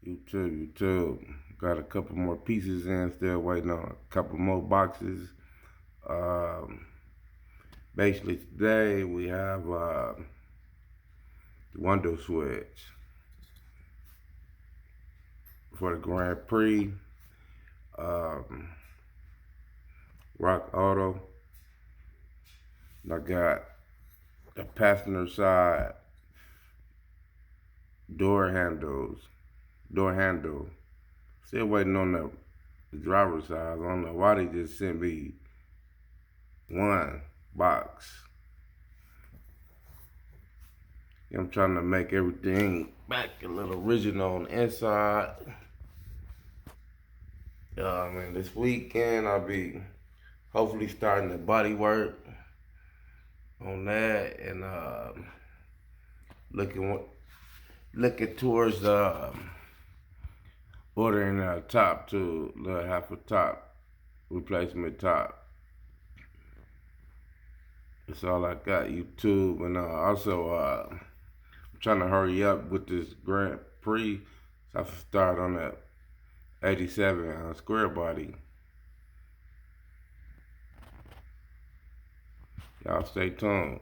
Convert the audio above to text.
YouTube. Got a couple more pieces in, still waiting on a couple more boxes. Basically today we have the window switch for the Grand Prix. Rock Auto. I got the passenger side door handle. Still waiting on the driver's side. I don't know why they just sent me one box. I'm trying to make everything back a little original on the inside. Man, this weekend I'll be hopefully starting the body work on that, and looking towards ordering a top too, little half a top replacement top. That's all I got. YouTube, and also I'm trying to hurry up with this Grand Prix so I can start on that 87 square body. Y'all stay tuned.